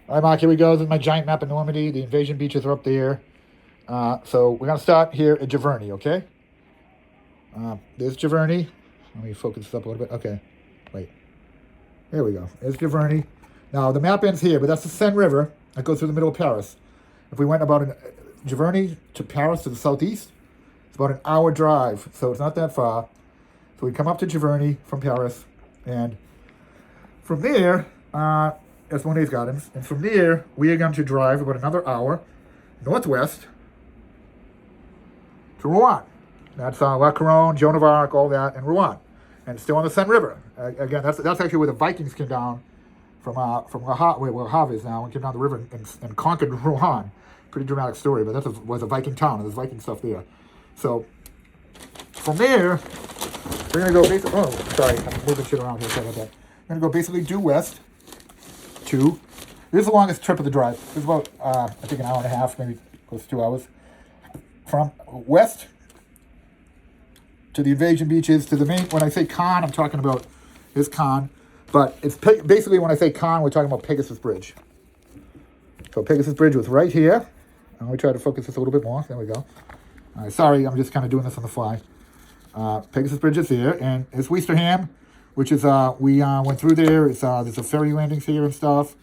All right, Mark, here we go. This is my giant map of Normandy. The invasion beaches are up there. So we're going to start here at Giverny, okay? There's Giverny. Let me focus this up a little bit. Okay, wait. There we go. There's Giverny. Now, the map ends here, but that's the Seine River that goes through the middle of Paris. If we went about Giverny to Paris to the southeast, it's about an hour drive, so it's not that far. So we come up to Giverny from Paris, and from there, that's Monet's Gardens, and from there, we are going to drive about another hour northwest to Rouen. That's La Couronne, Joan of Arc, all that, and Rouen. And still on the Seine River. Again, that's actually where the Vikings came down from where Havre is now, and came down the river and conquered Rouen. Pretty dramatic story, but that was a Viking town, and there's Viking stuff there. So, from there, we're going to go basically, oh, sorry, I'm moving shit around here, sorry about that. We're going to go basically due west to, this is the longest trip of the drive. This is about, I think, an hour and a half, maybe close to 2 hours. From west to the invasion beaches, to the main, when I say Caen, I'm talking about this Caen, but it's basically when I say Caen, we're talking about Pegasus Bridge. So Pegasus Bridge was right here. Let me try to focus this a little bit more. There we go. Sorry, I'm just kind of doing this on the fly. Pegasus Bridge is here, and it's Westerham, which is, we went through there. It's, there's a ferry landings here and stuff.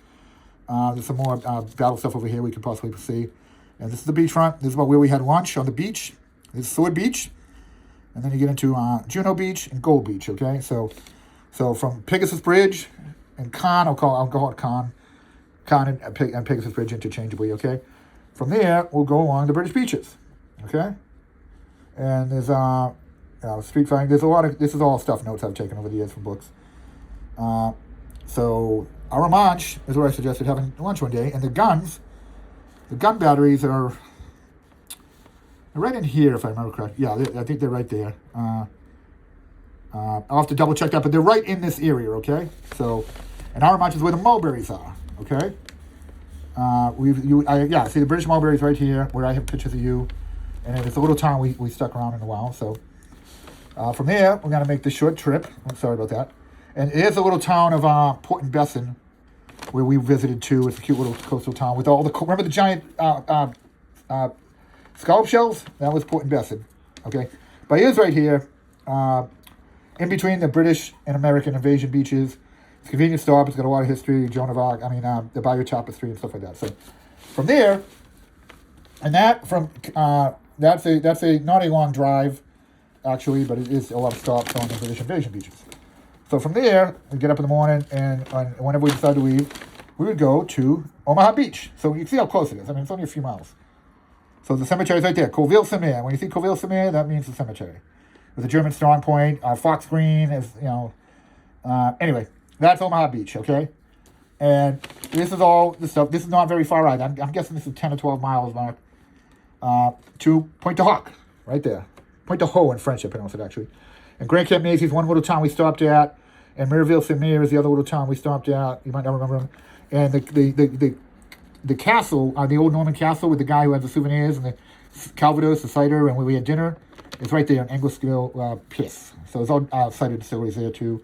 There's some more battle stuff over here we could possibly see. And this is the beachfront. This is about where we had lunch on the beach. This is Sword Beach. And then you get into Juno Beach and Gold Beach, okay? So from Pegasus Bridge and Caen, I'll call it Caen and Pegasus Bridge interchangeably, okay? From there, we'll go along the British beaches, okay? And there's street fighting. There's a lot of, this is all stuff notes I've taken over the years from books. So Arromanches is where I suggested having lunch one day, and the gun batteries are right in here, if I remember correctly. Yeah, I think they're right there. I'll have to double check that, but they're right in this area, okay? So, and Arromanches is where the mulberries are, okay? See the British mulberries right here, where I have pictures of you, and it's a little town we stuck around in a while. So, from there, we're gonna make this short trip. I'm sorry about that. And it is a little town of Port-en-Bessin, where we visited too. It's a cute little coastal town with all the remember the giant scallop shells? That was Port-en-Bessin. Okay, Bayeux's right here, in between the British and American invasion beaches. It's a convenient stop. It's got a lot of history. Joan of Arc. The Bayeux Tapestry and stuff like that. So from there, and that from that's a not a long drive, actually, but it is a lot of stops on the British invasion beaches. So from there, we get up in the morning, and whenever we decide to leave, we would go to Omaha Beach. So you can see how close it is. It's only a few miles. So the cemetery is right there, Colville-sur-Mer. When you see Colville-sur-Mer, that means the cemetery. With a German strong point. Fox Green is, anyway, that's Omaha Beach, okay? And this is all this stuff. This is not very far either. I'm guessing this is 10 or 12 miles, Mark, to Pointe du Hoc, right there. Pointe du Hoc in French, I pronounce it, actually. And Grand Camp Nazy is one little town we stopped at. And Meriville-sur-Mer is the other little town we stopped at. You might not remember them. And the castle, the old Norman castle with the guy who had the souvenirs and the Calvados, the cider, and where we had dinner, is right there in Anglesville Piss. So it's all cider distilleries there too.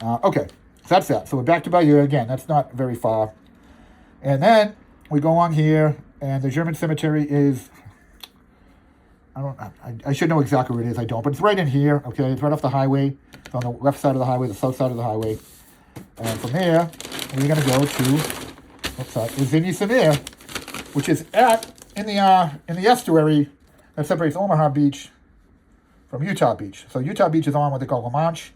Okay, so that's that. So we're back to Bayeux again. That's not very far. And then we go on here, and the German cemetery is, I should know exactly where it is. I don't, but it's right in here. Okay, it's right off the highway. It's on the left side of the highway, the south side of the highway. And from there, we're going to go to Giverny, which is in the estuary that separates Omaha Beach from Utah Beach. So Utah Beach is on what they call La Manche.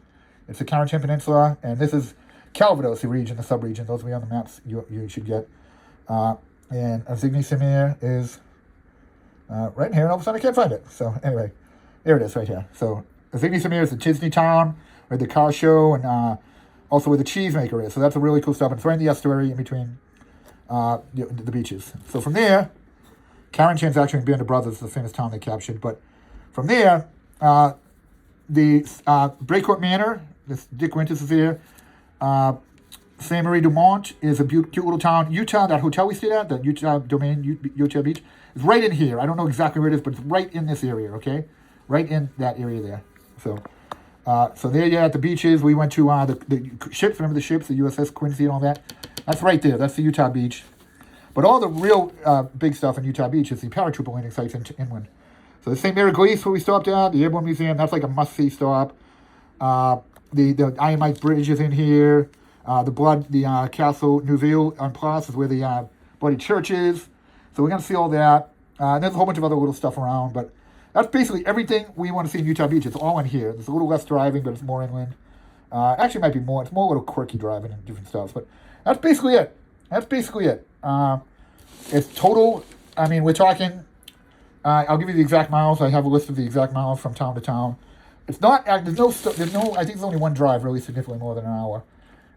It's the Carentan Peninsula, and this is Calvados, the region, the sub-region. Those will be on the maps you should get. And Giverny is right in here, and all of a sudden I can't find it. So anyway, there it is right here. So Giverny is the Disney town, where the car show, and also where the cheesemaker is. So that's a really cool stuff. And it's right in the estuary in between the beaches. So from there, Carentan's actually in Band of Brothers, the famous town they captured. But from there, the Brecourt Manor, this Dick Winters is here. Saint Marie du Mont is a cute little town. Utah, that hotel we stayed at, the Utah Domain, Utah Beach, is right in here. I don't know exactly where it is, but it's right in this area, okay? Right in that area there. So So there you're at the beaches. We went to the ships. Remember the ships, the USS Quincy and all that? That's right there. That's the Utah Beach. But all the real big stuff in Utah Beach is the paratrooper landing sites inland. So the St. Mary Glees, where we stopped at, the Airborne Museum, that's like a must-see stop. The Iron Mike Bridge is in here. The Castle Neuville en Place is where the Bloody Church is. So we're going to see all that. And there's a whole bunch of other little stuff around. But that's basically everything we want to see in Utah Beach. It's all in here. There's a little less driving, but it's more inland. Actually, it might be more. It's more a little quirky driving and different stuff. But that's basically it. It's total. I mean, we're talking. I'll give you the exact miles. I have a list of the exact miles from town to town. It's not. There's no. I think there's only one drive really significantly more than an hour.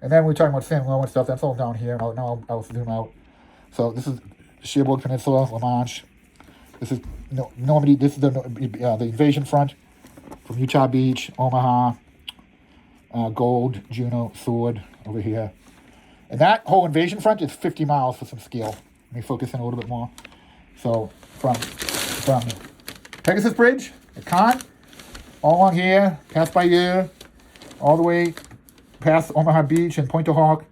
And then we're talking about San Luis and stuff. That's all down here. I'll zoom out. So this is Cherbourg Peninsula, La Manche. This is Normandy. This is the invasion front from Utah Beach, Omaha, Gold, Juneau, Sword over here. And that whole invasion front is 50 miles for some scale. Let me focus in a little bit more. So from Pegasus Bridge at Caen, all along here, past Bayeux, all the way past Omaha Beach and Pointe du Hoc,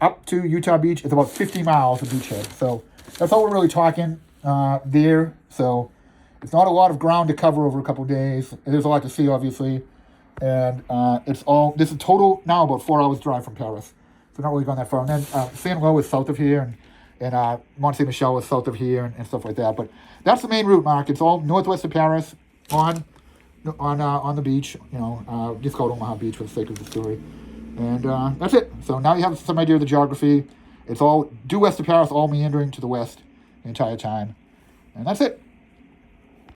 up to Utah Beach. It's about 50 miles of beachhead. So that's all we're really talking there. So it's not a lot of ground to cover over a couple of days. There's a lot to see, obviously. And this is total now about 4 hours drive from Paris. So not really going that far. And then Saint Lo is south of here, and Mont Saint Michel is south of here and stuff like that. But that's the main route, Mark. It's all northwest of Paris on the beach. Just called Omaha Beach for the sake of the story. And that's it. So now you have some idea of the geography. It's all due west of Paris, all meandering to the west the entire time. And that's it.